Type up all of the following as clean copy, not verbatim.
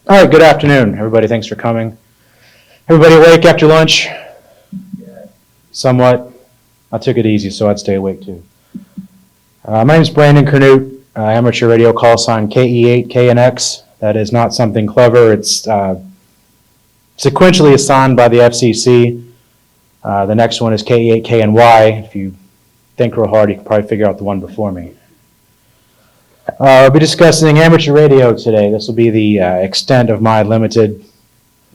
All right, good afternoon, everybody. Thanks for coming. Everybody awake after lunch? Somewhat. I took it easy, so I'd stay awake too. My name is Brandon Curnutte, amateur radio call sign KE8KNX. That is not something clever. It's sequentially assigned by the FCC. The next one is KE8KNY. If you think real hard, you can probably figure out the one before me. I'll be discussing amateur radio today. This will be the extent of my limited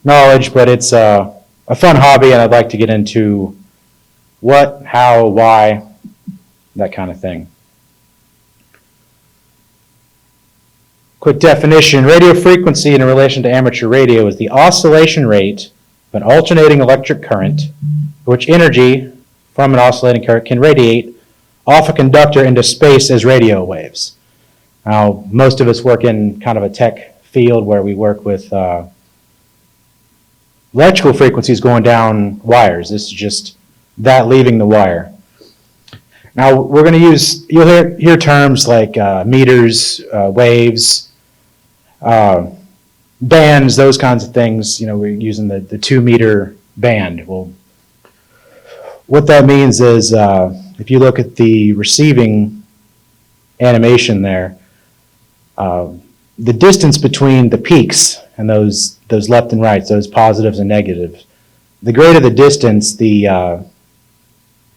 knowledge, but it's a fun hobby, and I'd like to get into what, how, why, that kind of thing. Quick definition: radio frequency in relation to amateur radio is the oscillation rate of an alternating electric current, which energy from an oscillating current can radiate off a conductor into space as radio waves. Now, most of us work in kind of a tech field where we work with electrical frequencies going down wires. This is just that leaving the wire. Now, we're going to use, you'll hear terms like meters, waves, bands, those kinds of things. You know, we're using the 2-meter band. Well, what that means is if you look at the receiving animation there, the distance between the peaks and those left and rights, those positives and negatives, the greater the distance, the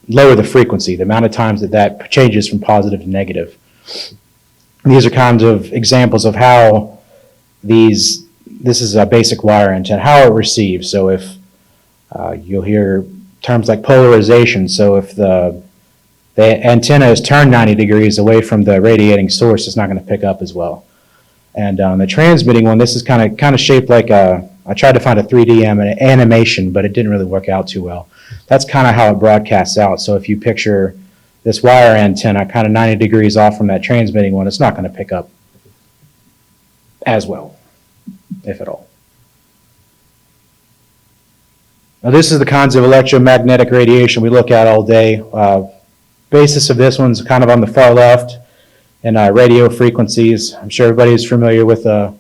lower the frequency, the amount of times that changes from positive to negative. These are kinds of examples of how this is a basic wire antenna, how it receives. So if you'll hear terms like polarization, so if the antenna is turned 90 degrees away from the radiating source, it's not going to pick up as well. And the transmitting one, this is kind of shaped like I tried to find a 3D animation, but it didn't really work out too well. That's kind of how it broadcasts out. So if you picture this wire antenna kind of 90 degrees off from that transmitting one, it's not going to pick up as well, if at all. Now, this is the kinds of electromagnetic radiation we look at all day. Basis of this one's kind of on the far left, and radio frequencies. I'm sure everybody's familiar with a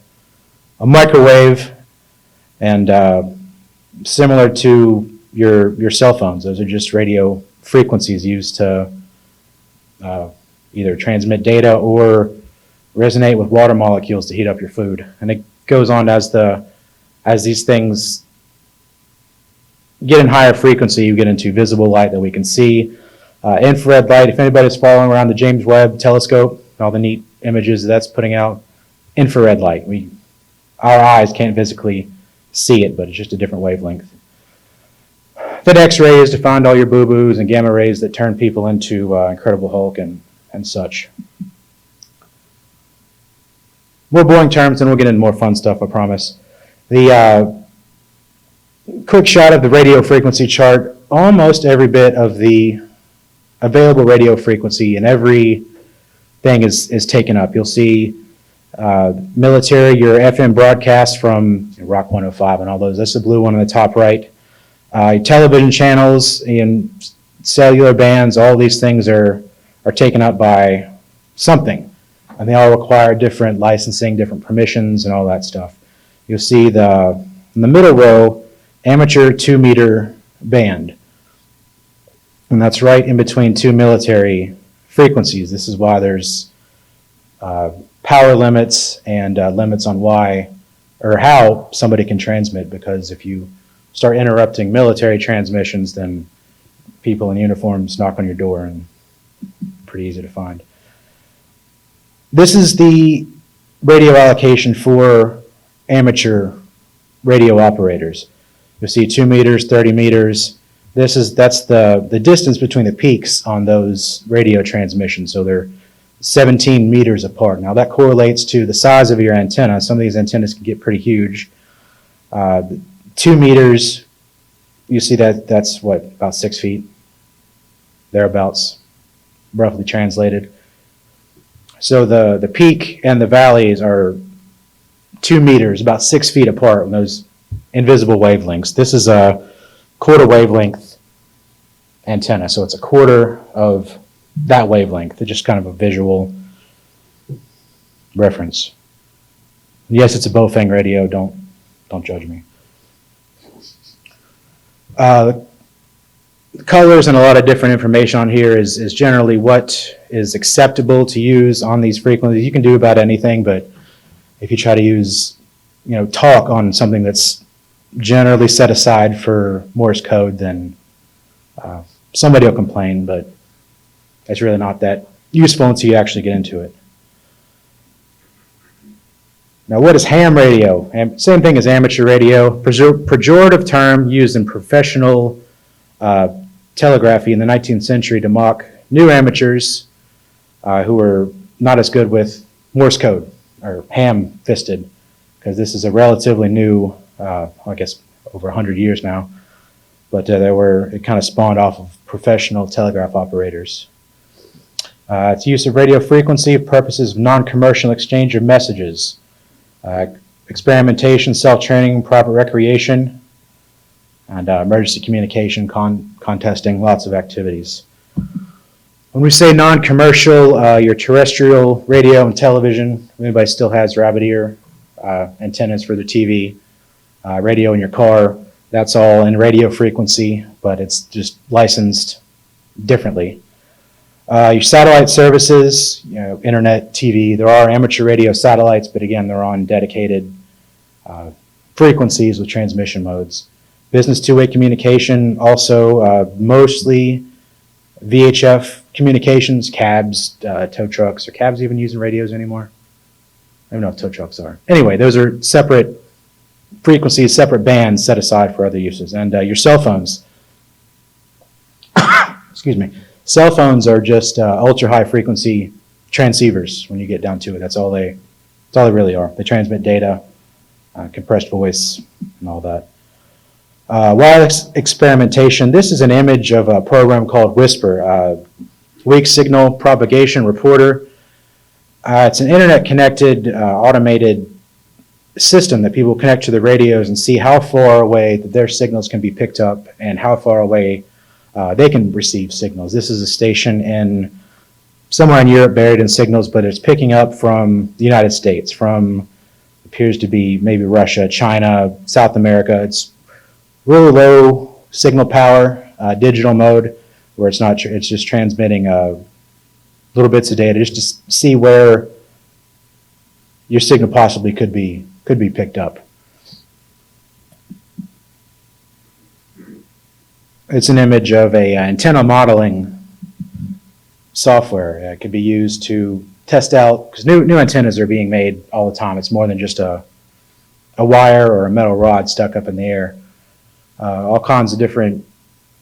microwave, and similar to your cell phones. Those are just radio frequencies used to either transmit data or resonate with water molecules to heat up your food. And it goes on as these things get in higher frequency, you get into visible light that we can see. Infrared light, if anybody's following around the James Webb telescope, all the neat images that's putting out, infrared light. Our eyes can't physically see it, but it's just a different wavelength. Then X-ray is to find all your boo-boos, and gamma rays that turn people into Incredible Hulk and such. More boring terms, and we'll get into more fun stuff, I promise. The quick shot of the radio frequency chart, almost every bit of the available radio frequency and every thing is taken up. You'll see military, your FM broadcast from Rock 105 and all those. That's the blue one on the top right. Television channels and cellular bands, all these things are taken up by something. And they all require different licensing, different permissions, and all that stuff. You'll see in the middle row, amateur 2-meter band. And that's right in between two military frequencies. This is why there's power limits and limits on why or how somebody can transmit, because if you start interrupting military transmissions, then people in uniforms knock on your door, and pretty easy to find. This is the radio allocation for amateur radio operators. You'll see 2 meters, 30 meters. That's the distance between the peaks on those radio transmissions. So they're 17 meters apart. Now that correlates to the size of your antenna. Some of these antennas can get pretty huge. 2 meters, you see that's what, about 6 feet, thereabouts, roughly translated. So the peak and the valleys are 2 meters, about 6 feet apart in those invisible wavelengths. This is a quarter wavelength antenna, so it's a quarter of that wavelength. It's just kind of a visual reference. Yes, it's a Bofang radio. Don't judge me. The colors and a lot of different information on here is generally what is acceptable to use on these frequencies. You can do about anything, but if you try to use, talk on something that's generally set aside for Morse code, then somebody will complain, but it's really not that useful until you actually get into it. Now, what is ham radio? Same thing as amateur radio. Pejorative term used in professional telegraphy in the 19th century to mock new amateurs who were not as good with Morse code, or ham-fisted, because this is a relatively new, I guess over 100 years now, but it kind of spawned off of professional telegraph operators. It's use of radio frequency for purposes of non-commercial exchange of messages, experimentation, self-training, private recreation, and emergency communication, contesting, lots of activities. When we say non-commercial, your terrestrial radio and television, if anybody still has rabbit ear antennas for their TV, radio in your car, that's all in radio frequency, but it's just licensed differently. Your satellite services, internet, TV, there are amateur radio satellites, but again, they're on dedicated frequencies with transmission modes. Business two-way communication, also mostly VHF communications, cabs, tow trucks. Are cabs even using radios anymore? I don't know if tow trucks are. Anyway, those are separate frequencies, separate bands set aside for other uses. And your cell phones, excuse me, cell phones are just ultra-high frequency transceivers when you get down to it. That's all they really are. They transmit data, compressed voice, and all that. Wireless experimentation. This is an image of a program called Whisper, Weak Signal Propagation Reporter. It's an internet-connected, automated system that people connect to the radios and see how far away that their signals can be picked up and how far away they can receive signals. This is a station somewhere in Europe buried in signals, but it's picking up from the United States, from appears to be maybe Russia, China, South America. It's really low signal power, digital mode, where it's just transmitting little bits of data just to see where your signal possibly could be picked up. It's an image of a antenna modeling software. It could be used to test out, because new antennas are being made all the time. It's more than just a wire or a metal rod stuck up in the air. All kinds of different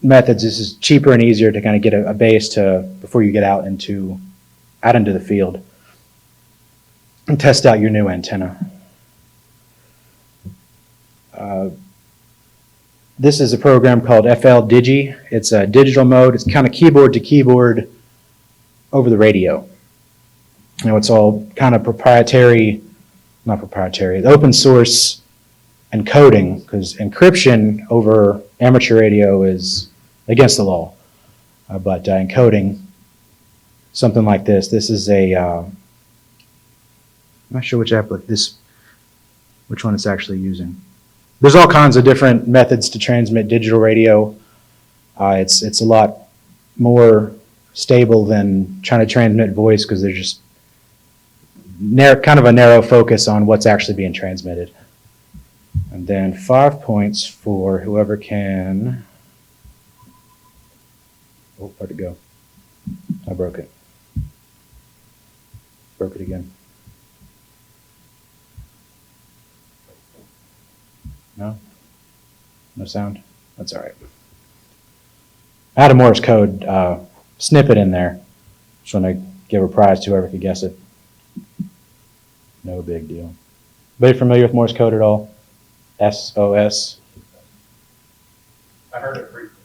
methods. This is cheaper and easier to kind of get a base before you get out into the field and test out your new antenna. This is a program called FL Digi. It's a digital mode. It's kind of keyboard to keyboard over the radio. It's all kind of not proprietary, open source encoding, because encryption over amateur radio is against the law. But encoding, something like this. This is I'm not sure which one it's actually using. There's all kinds of different methods to transmit digital radio. It's a lot more stable than trying to transmit voice, because there's just kind of a narrow focus on what's actually being transmitted. And then 5 points for whoever can. Oh, where'd it go? I broke it. Broke it again. No? No sound? That's all right. I had a Morse code snippet in there. Just want to give a prize to whoever could guess it. No big deal. Anybody familiar with Morse code at all? SOS? I heard it briefly.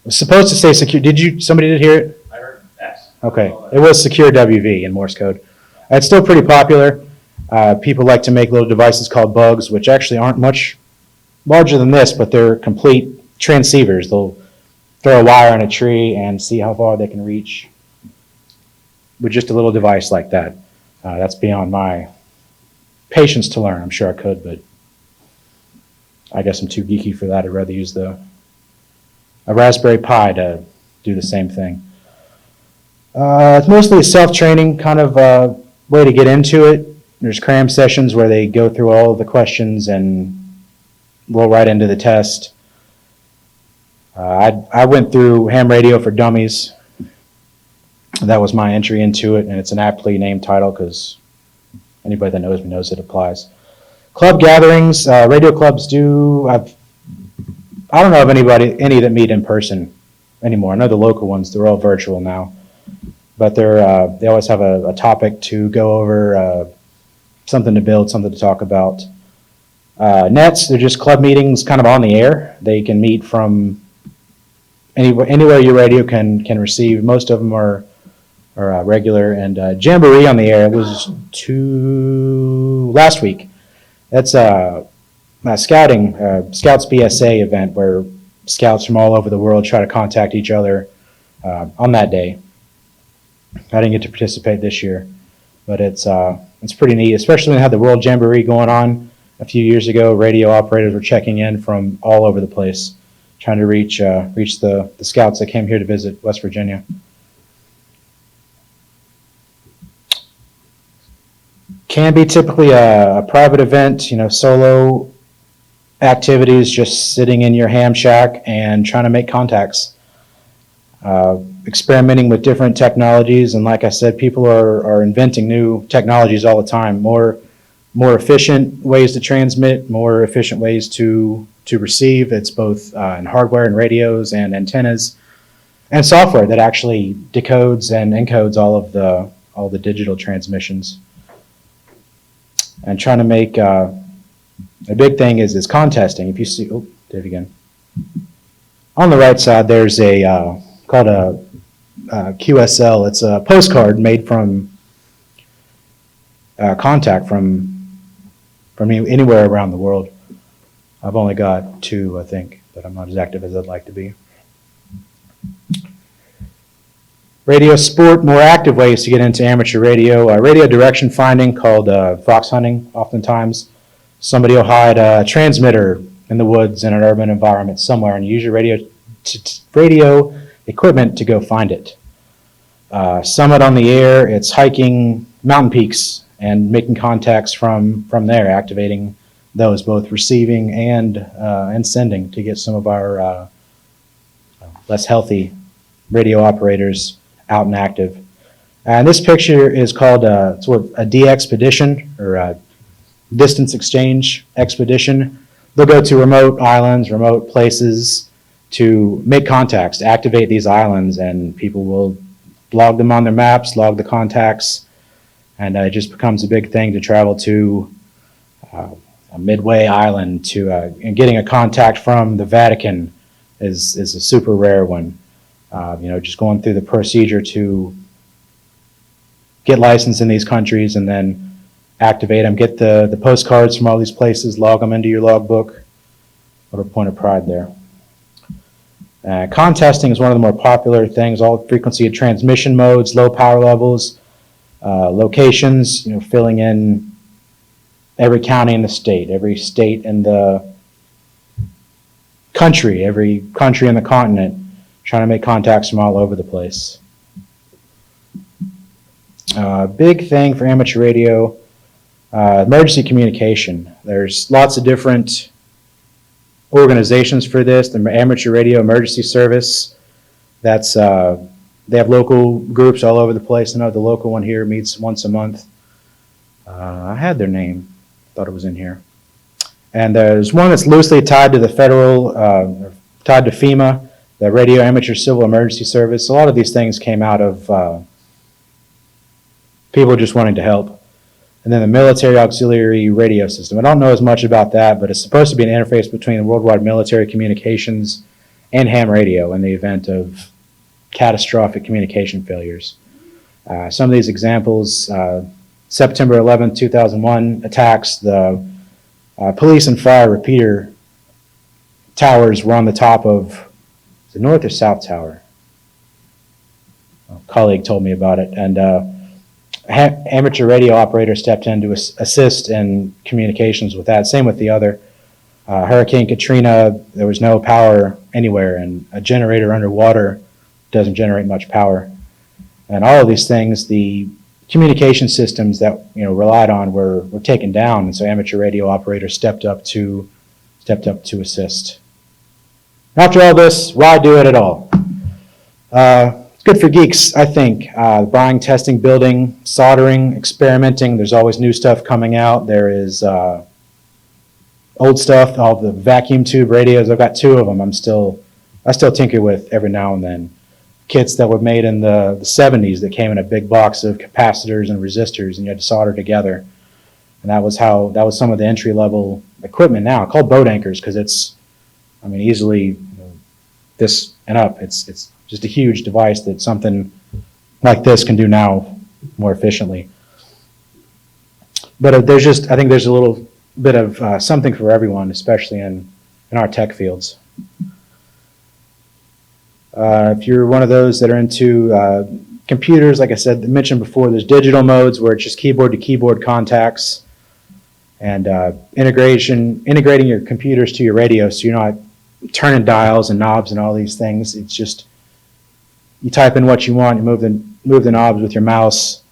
It was supposed to say secure. Somebody did hear it? I heard S. Okay. It was SecureWV in Morse code. It's still pretty popular. People like to make little devices called bugs, which actually aren't much larger than this, but they're complete transceivers. They'll throw a wire in a tree and see how far they can reach with just a little device like that. That's beyond my patience to learn. I'm sure I could, but I guess I'm too geeky for that. I'd rather use a Raspberry Pi to do the same thing. It's mostly a self-training kind of way to get into it. There's cram sessions where they go through all of the questions and roll right into the test. I went through Ham Radio for Dummies. That was my entry into it, and it's an aptly named title because anybody that knows me knows it applies. Club gatherings, radio clubs do. I don't know of any that meet in person anymore. I know the local ones, they're all virtual now. But they always have a topic to go over, something to build, something to talk about. Nets, they're just club meetings kind of on the air. They can meet from anywhere your radio can receive. Most of them are regular. And Jamboree on the air was last week. That's a scouting, Scouts BSA event where scouts from all over the world try to contact each other on that day. I didn't get to participate this year, but it's pretty neat, especially when they had the World Jamboree going on a few years ago. Radio operators were checking in from all over the place, trying to reach the scouts that came here to visit West Virginia. Can be typically a private event, solo activities, just sitting in your ham shack and trying to make contacts. Experimenting with different technologies, and like I said, people are inventing new technologies all the time. More efficient ways to transmit, more efficient ways to receive. It's both in hardware and radios and antennas, and software that actually decodes and encodes all the digital transmissions. And trying to make a big thing is contesting. If you see, did it again. On the right side, there's a called a QSL. It's a postcard made from contact from anywhere around the world. I've only got 2, I think, but I'm not as active as I'd like to be. Radio sport, more active ways to get into amateur radio. Radio direction finding, called fox hunting, oftentimes. Somebody will hide a transmitter in the woods in an urban environment somewhere and use your radio equipment to go find it. Summit on the air, it's hiking mountain peaks and making contacts from there, activating those, both receiving and sending, to get some of our less healthy radio operators out and active. And this picture is called sort of a D-expedition, or a distance exchange expedition. They'll go to remote islands, remote places to make contacts, to activate these islands, and people will log them on their maps, log the contacts, and it just becomes a big thing to travel to a Midway island and getting a contact from the Vatican is a super rare one. Just going through the procedure to get licensed in these countries and then activate them, get the postcards from all these places, log them into your logbook. What a point of pride there. Contesting is one of the more popular things. All frequency of transmission modes, low power levels, locations, filling in every county in the state, every state in the country, every country in the continent, trying to make contacts from all over the place. Big thing for amateur radio, emergency communication. There's lots of different organizations for this. The Amateur Radio Emergency Service, that's they have local groups all over the place. I know the local one here meets once a month. I had their name, thought it was in here. And there's one that's loosely tied to the federal, tied to FEMA, the Radio Amateur Civil Emergency Service. A lot of these things came out of people just wanting to help. And then the Military Auxiliary Radio System. I don't know as much about that, but it's supposed to be an interface between the worldwide military communications and ham radio in the event of catastrophic communication failures. Some of these examples, September 11, 2001 attacks, the police and fire repeater towers were on the top of the North or South Tower. A colleague told me about it. And amateur radio operator stepped in to assist in communications with that. Same with the other. Hurricane Katrina, there was no power anywhere, and a generator underwater doesn't generate much power. And all of these things, the communication systems that relied on were taken down, and so amateur radio operators stepped up to assist. After all this, why do it at all? It's good for geeks, I think. Buying, testing, building, soldering, experimenting. There's always new stuff coming out. There is old stuff, all the vacuum tube radios. I've got 2 of them. I still tinker with every now and then. Kits that were made in the 70s that came in a big box of capacitors and resistors, and you had to solder together. And that was some of the entry-level equipment now, called boat anchors, because it's, easily this and up. It's just a huge device that something like this can do now more efficiently. But I think there's a little bit of something for everyone, especially in our tech fields. If you're one of those that are into computers, like I mentioned before, there's digital modes where it's just keyboard-to-keyboard contacts, and integrating your computers to your radio, so you're not turning dials and knobs and all these things. It's just you type in what you want, you move the knobs with your mouse.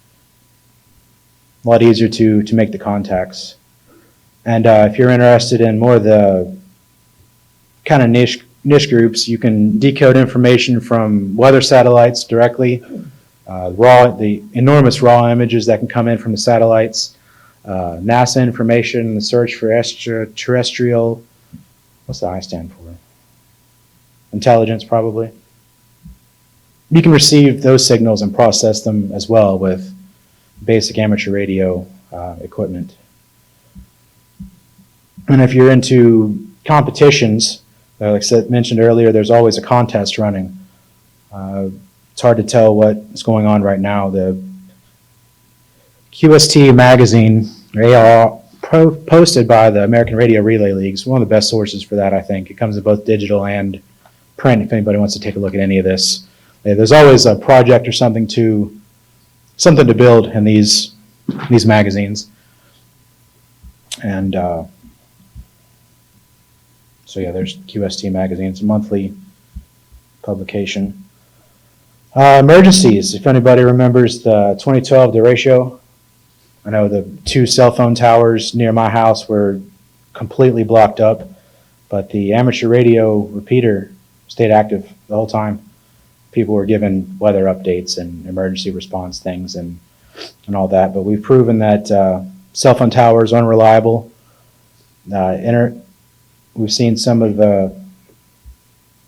A lot easier to make the contacts. And if you're interested in more of the kind of niche groups, you can decode information from weather satellites directly, the enormous raw images that can come in from the satellites, NASA information, the search for extraterrestrial, what's the I stand for? Intelligence, probably. You can receive those signals and process them as well with basic amateur radio equipment. And if you're into competitions, like I mentioned earlier, there's always a contest running. It's hard to tell what's going on right now. The QST magazine, or AR, posted by the American Radio Relay League, is one of the best sources for that, I think. It comes in both digital and print, if anybody wants to take a look at any of this. There's always a project or something to build in these magazines. And so yeah, there's QST magazine. It's a monthly publication. Emergencies, if anybody remembers the 2012 derecho. I know the 2 cell phone towers near my house were completely blocked up, but the amateur radio repeater stayed active the whole time. People were given weather updates and emergency response things and all that, but we've proven that cell phone towers are unreliable. We've seen some of the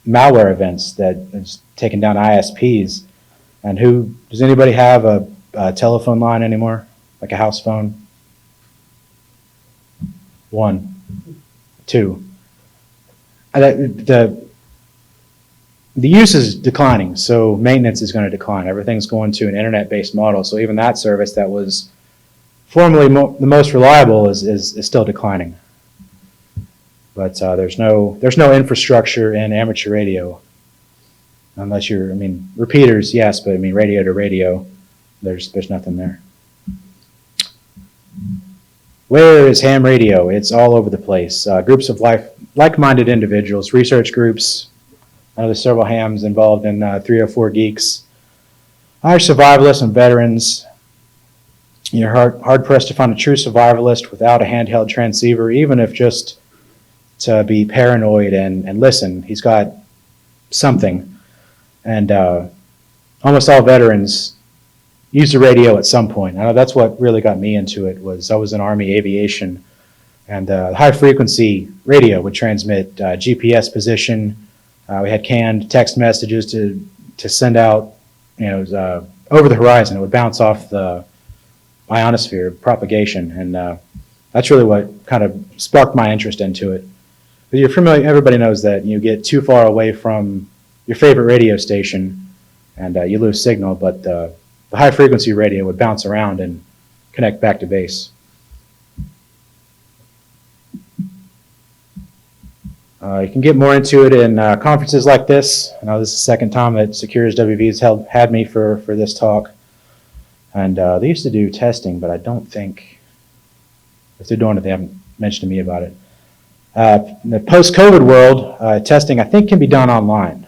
malware events that has taken down ISPs. And does anybody have a telephone line anymore? Like a house phone? 1, 2. The use is declining, so maintenance is going to decline. Everything's going to an internet-based model, so even that service that was formerly the most reliable is still declining. But there's no infrastructure in amateur radio, unless you're, repeaters, yes, but radio to radio, there's nothing there. Where is ham radio? It's all over the place. Groups of like-minded individuals, research groups. I know there's several hams involved in 304 Geeks. Irish survivalists and veterans. You're hard-pressed to find a true survivalist without a handheld transceiver, even if just to be paranoid and listen. He's got something. And almost all veterans use the radio at some point. I know that's what really got me into it. I was in Army aviation, and high-frequency radio would transmit GPS position. We had canned text messages to send out, over the horizon. It would bounce off the ionosphere, propagation, and that's really what kind of sparked my interest into it. But you're familiar, everybody knows that you get too far away from your favorite radio station and you lose signal, but the high-frequency radio would bounce around and connect back to base. You can get more into it in conferences like this. I know this is the second time that SecureWV has had me for this talk. And they used to do testing, but I don't think, if they're doing it, they haven't mentioned to me about it. In the post-COVID world, testing I think can be done online,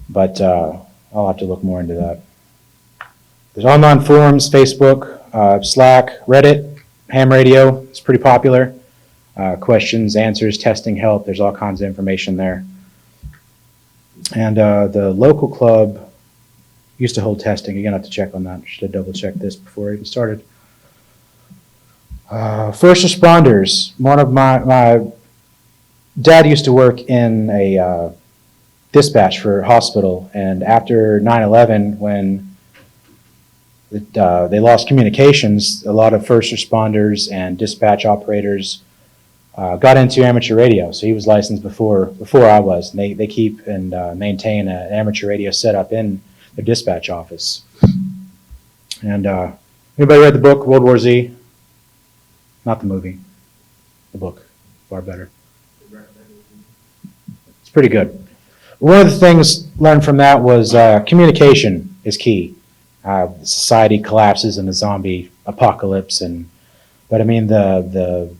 but I'll have to look more into that. There's online forums, Facebook, Slack, Reddit, ham radio. It's pretty popular. Questions, answers, testing help. There's all kinds of information there. And the local club used to hold testing. You're going to have to check on that. Should have double checked this before I even started. First responders. One of my dad used to work in a dispatch for a hospital, and after 9/11, when they lost communications, a lot of first responders and dispatch operators got into amateur radio. So he was licensed before I was. And they keep and maintain an amateur radio setup in their dispatch office. And anybody read the book World War Z? Not the movie. The book, far better. It's pretty good. One of the things learned from that was communication is key. Society collapses in a zombie apocalypse, but I mean the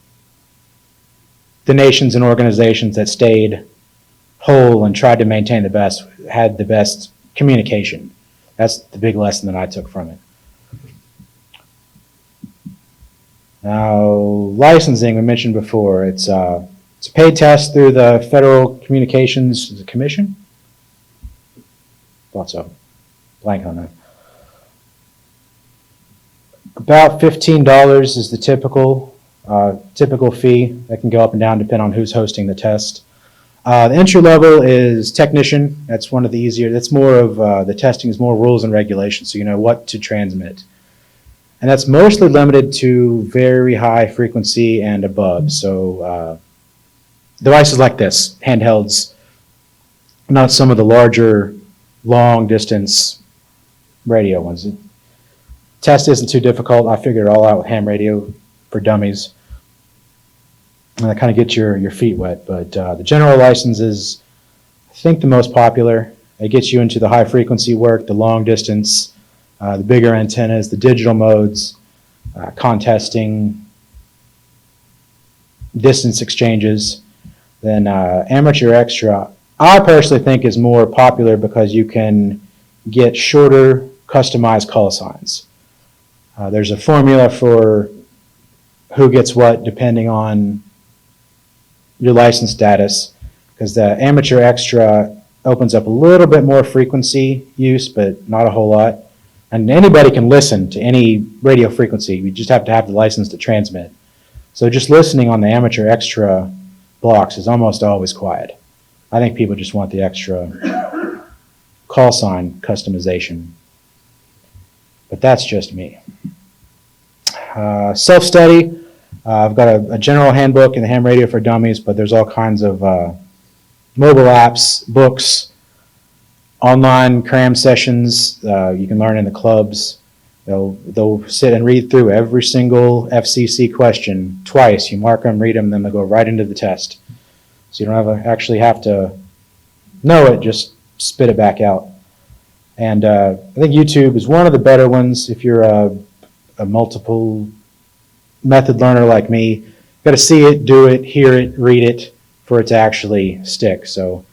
nations and organizations that stayed whole and tried to maintain the best had the best communication. That's the big lesson that I took from it. Now, licensing, we mentioned before, it's a paid test through the Federal Communications Commission? Thought so. Blank on that. About $15 is the typical fee. That can go up and down depending on who's hosting the test. The entry level is technician. That's one of the easier. That's more of the testing is more rules and regulations, so you know what to transmit. And that's mostly limited to very high frequency and above. So devices like this, handhelds, not some of the larger long distance radio ones. Test isn't too difficult. I figured it all out with ham radio for dummies. And that kind of gets your feet wet. But the general license is, I think, the most popular. It gets you into the high frequency work, the long distance, the bigger antennas, the digital modes, contesting, distance exchanges. Then amateur extra, I personally think is more popular because you can get shorter customized call signs. There's a formula for who gets what depending on your license status, because the amateur extra opens up a little bit more frequency use, but not a whole lot. And anybody can listen to any radio frequency. You just have to have the license to transmit. So just listening on the amateur extra blocks is almost always quiet. I think people just want the extra call sign customization. But that's just me. Self-study. I've got a general handbook in the ham radio for dummies, but there's all kinds of mobile apps, books, online cram sessions. You can learn in the clubs. They'll sit and read through every single FCC question twice. You mark them, read them, then they'll go right into the test. So you don't actually have to know it, just spit it back out. And I think YouTube is one of the better ones if you're a multiple method learner like me. You've got to see it, do it, hear it, read it for it to actually stick. So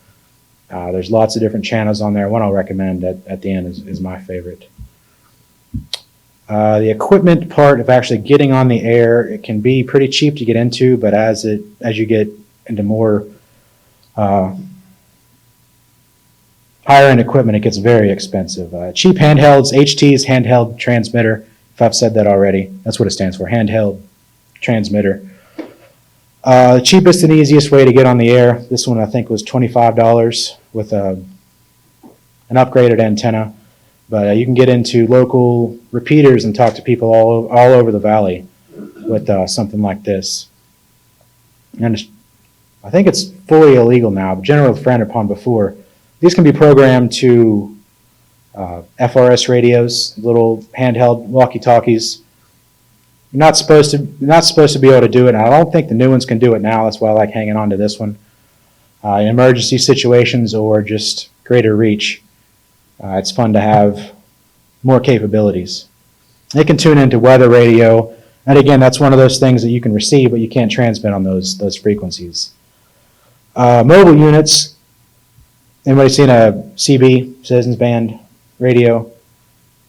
there's lots of different channels on there. One I'll recommend at the end is my favorite. The equipment part of actually getting on the air, it can be pretty cheap to get into, but as you get into more higher end equipment, it gets very expensive. Cheap handhelds, HT is handheld transmitter. If I've said that already, that's what it stands for, handheld transmitter. The cheapest and easiest way to get on the air, this one I think was $25 with an upgraded antenna. But you can get into local repeaters and talk to people all over the valley with something like this. And I think it's fully illegal now, but generally frowned upon before. These can be programmed to FRS radios, little handheld walkie-talkies. You're not supposed to be able to do it, and I don't think the new ones can do it now. That's why I like hanging on to this one. In emergency situations or just greater reach. It's fun to have more capabilities. They can tune into weather radio, and again, that's one of those things that you can receive, but you can't transmit on those frequencies. Mobile units, anybody seen a CB, Citizens Band radio?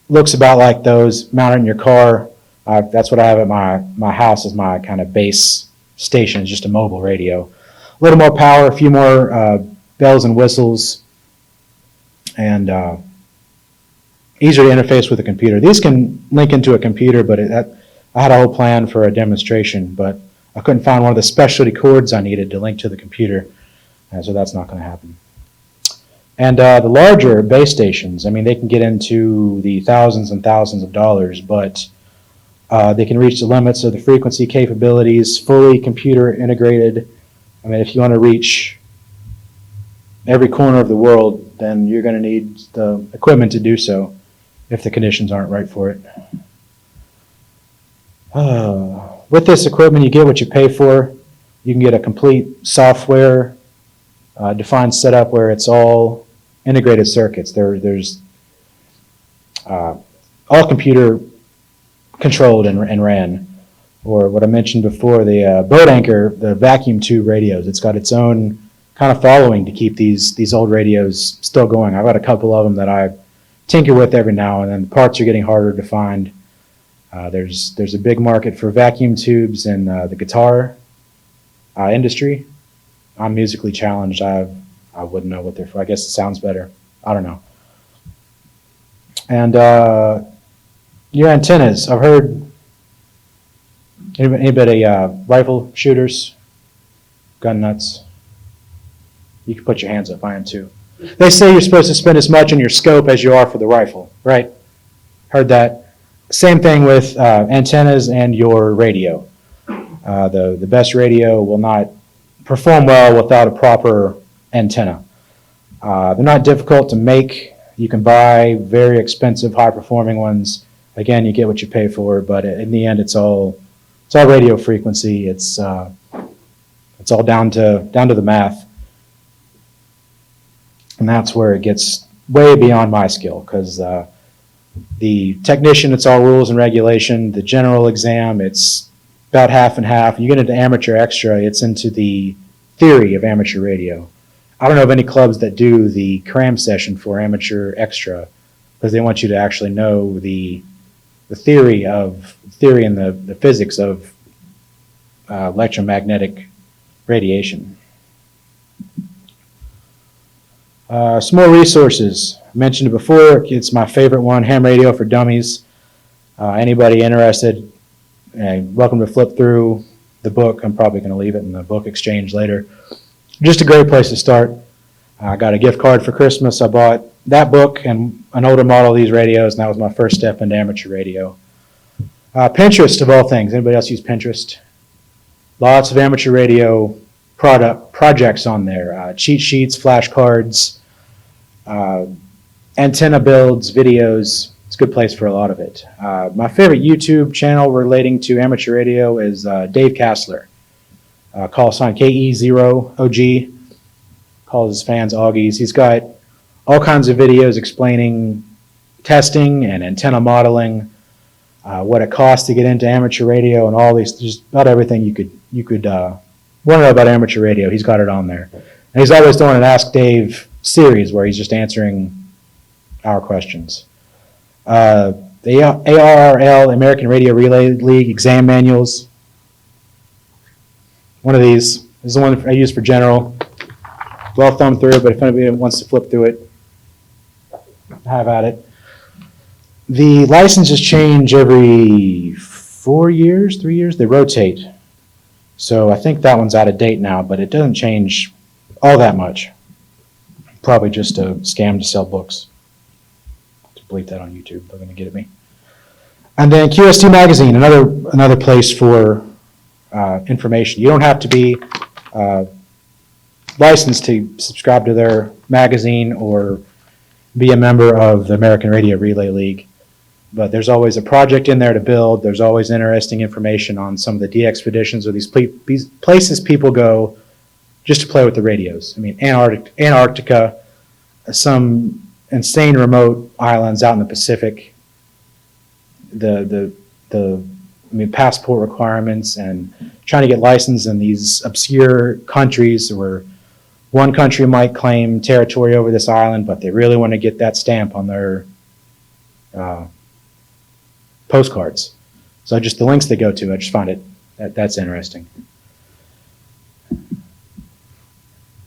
Looks about like those mounted in your car. That's what I have at my house as my kind of base station, is just a mobile radio. A little more power, a few more bells and whistles, and easier to interface with a computer. These can link into a computer, but I had a whole plan for a demonstration, but I couldn't find one of the specialty cords I needed to link to the computer, and so that's not going to happen. And the larger base stations, I mean, they can get into the thousands and thousands of dollars, but they can reach the limits of the frequency capabilities, fully computer integrated. I mean, if you want to reach every corner of the world, then you're going to need the equipment to do so if the conditions aren't right for it. With this equipment, you get what you pay for. You can get a complete software defined setup where it's all integrated circuits. There's all computer controlled and ran. Or what I mentioned before, the boat anchor, the vacuum tube radios. It's got its own kind of following to keep these old radios still going. I've got a couple of them that I tinker with every now and then. The parts are getting harder to find. There's a big market for vacuum tubes in the guitar industry. I'm musically challenged. I wouldn't know what they're for. I guess it sounds better. I don't know. And your antennas. I've heard anybody rifle shooters, gun nuts. You can put your hands up. I am too. They say you're supposed to spend as much on your scope as you are for the rifle, right? Heard that. Same thing with antennas and your radio. The best radio will not perform well without a proper antenna. They're not difficult to make. You can buy very expensive, high-performing ones. Again, you get what you pay for, but in the end, it's all radio frequency. It's all down to the math, and that's where it gets way beyond my skill, because the technician, it's all rules and regulation. The general exam, it's about half and half. You get into amateur extra, it's into the theory of amateur radio. I don't know of any clubs that do the cram session for amateur extra, because they want you to actually know the theory and the physics of electromagnetic radiation. Some more resources. I mentioned it before. It's my favorite one, Ham Radio for Dummies. Anybody interested, welcome to flip through the book. I'm probably going to leave it in the book exchange later. Just a great place to start. I got a gift card for Christmas. I bought that book and an older model of these radios, and that was my first step into amateur radio. Pinterest, of all things. Anybody else use Pinterest? Lots of amateur radio projects on there. Cheat sheets, flashcards, antenna builds, videos. It's a good place for a lot of it. My favorite YouTube channel relating to amateur radio is Dave Kassler. Call sign KE0OG. Calls his fans Augies. He's got all kinds of videos explaining testing and antenna modeling, what it costs to get into amateur radio, and all these, just about everything you could want to know about amateur radio. He's got it on there. And he's always doing an Ask Dave series where he's just answering our questions. The ARRL, American Radio Relay League exam manuals. One of these is the one I use for general. Well thumbed through, but if anybody wants to flip through it, have at it. The licenses change every 4 years, 3 years. They rotate. So I think that one's out of date now, but it doesn't change all that much. Probably just a scam to sell books. To bleep that on YouTube, they're going to get at me. And then QST Magazine, another place for information. You don't have to be licensed to subscribe to their magazine or be a member of the American Radio Relay League. But there's always a project in there to build. There's always interesting information on some of the DXpeditions or these places people go just to play with the radios. I mean, Antarctica, some insane remote islands out in the Pacific. passport requirements and trying to get licensed in these obscure countries where one country might claim territory over this island, but they really want to get that stamp on their postcards. So just the links they go to, I just find that's interesting.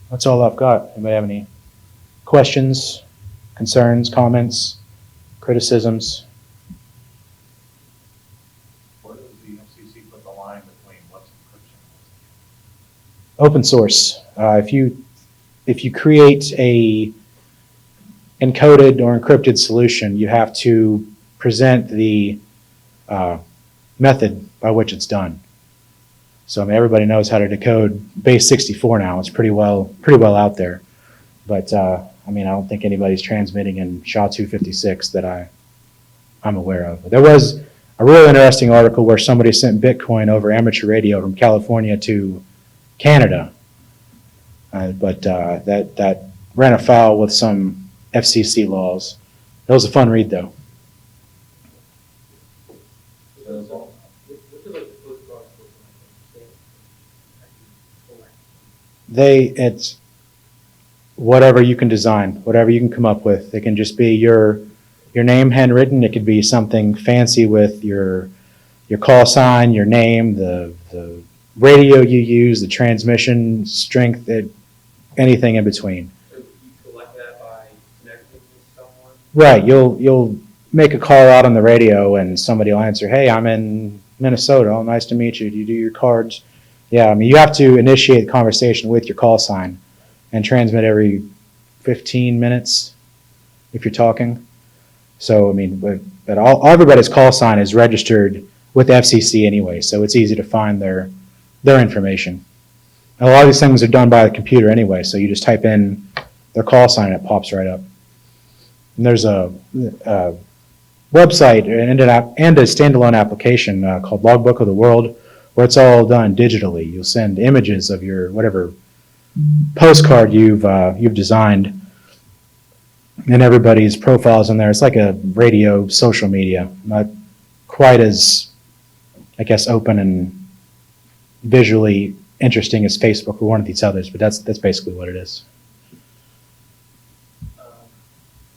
That's all I've got. Anybody have any questions, concerns, comments, criticisms? Where does the FCC put the line between what's encryption and Open source. If you create a encoded or encrypted solution, you have to present the method by which it's done. So I mean, everybody knows how to decode base 64 now. It's pretty well out there. But I mean, I don't think anybody's transmitting in SHA-256 that I'm aware of. There was a real interesting article where somebody sent Bitcoin over amateur radio from California to Canada. But that ran afoul with some FCC laws. That was a fun read, though. It's whatever you can design, whatever you can come up with. It can just be your name handwritten. It could be something fancy with your call sign, your name, the radio you use, the transmission strength, anything in between. So you collect that by connecting with someone? Right. You'll make a call out on the radio and somebody will answer, "Hey, I'm in Minnesota. Oh, nice to meet you. Do you do your cards?" Yeah, I mean, you have to initiate the conversation with your call sign and transmit every 15 minutes if you're talking. So, I mean, but everybody's call sign is registered with the FCC anyway, so it's easy to find their information. And a lot of these things are done by the computer anyway, so you just type in their call sign and it pops right up. And there's a website and a standalone application called Logbook of the World, where it's all done digitally. You'll send images of your whatever postcard you've designed, and everybody's profiles in there. It's like a radio social media, not quite as, I guess, open and visually interesting as Facebook or one of these others, but that's basically what it is.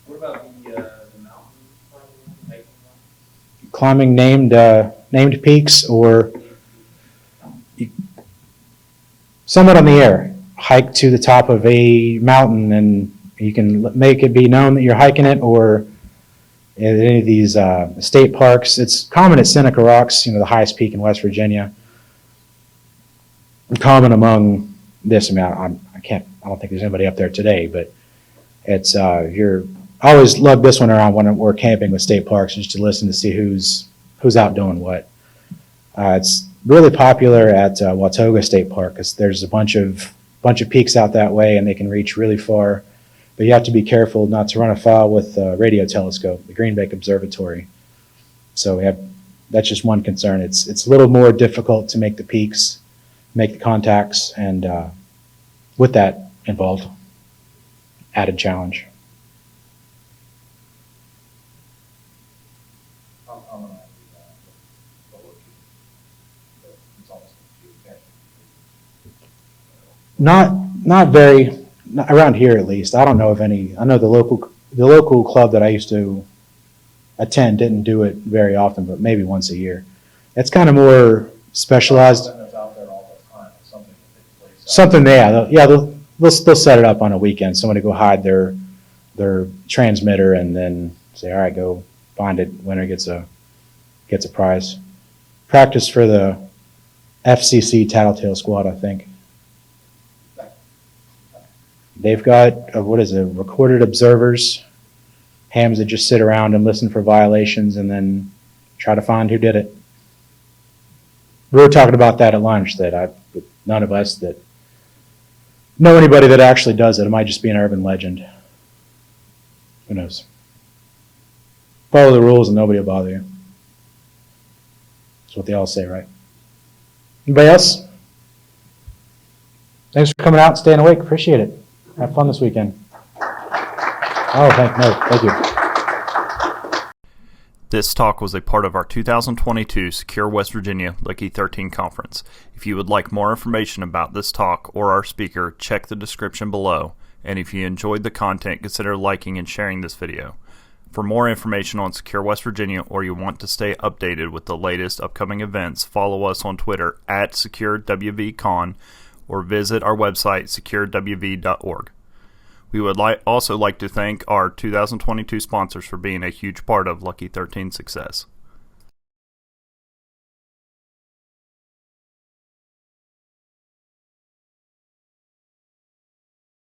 What about the mountain Climbing named peaks or somewhat on the air. Hike to the top of a mountain and you can make it be known that you're hiking it, or at any of these state parks. It's common at Seneca Rocks, the highest peak in West Virginia. Common among this amount. I don't think there's anybody up there today, but it's I always lug this one around when we're camping with state parks, just to listen to see who's out doing what. It's really popular at Watoga State Park because there's a bunch of peaks out that way and they can reach really far. But you have to be careful not to run afoul with the radio telescope, the Green Bank Observatory. So that's just one concern. It's a little more difficult to make the peaks, make the contacts, and with that involved, added challenge. Not very, not around here at least. I don't know of any. I know the local club that I used to attend didn't do it very often, but maybe once a year. It's kind of more specialized. Something that's out there all the time, something that takes place. Something, they'll set it up on a weekend. Somebody go hide their transmitter and then say, all right, go find it. Winner gets a prize. Practice for the FCC Tattletale Squad, I think. They've got, recorded observers, hams that just sit around and listen for violations and then try to find who did it. We were talking about that at lunch, that none of us that know anybody that actually does it. It might just be an urban legend. Who knows? Follow the rules and nobody will bother you. That's what they all say, right? Anybody else? Thanks for coming out and staying awake. Appreciate it. Have fun this weekend. Thank you. This talk was a part of our 2022 Secure West Virginia Lucky 13 conference. If you would like more information about this talk or our speaker, check the description below. And if you enjoyed the content, consider liking and sharing this video. For more information on Secure West Virginia, or you want to stay updated with the latest upcoming events, follow us on Twitter at SecureWVCon or visit our website securewv.org. We would also like to thank our 2022 sponsors for being a huge part of Lucky 13's success.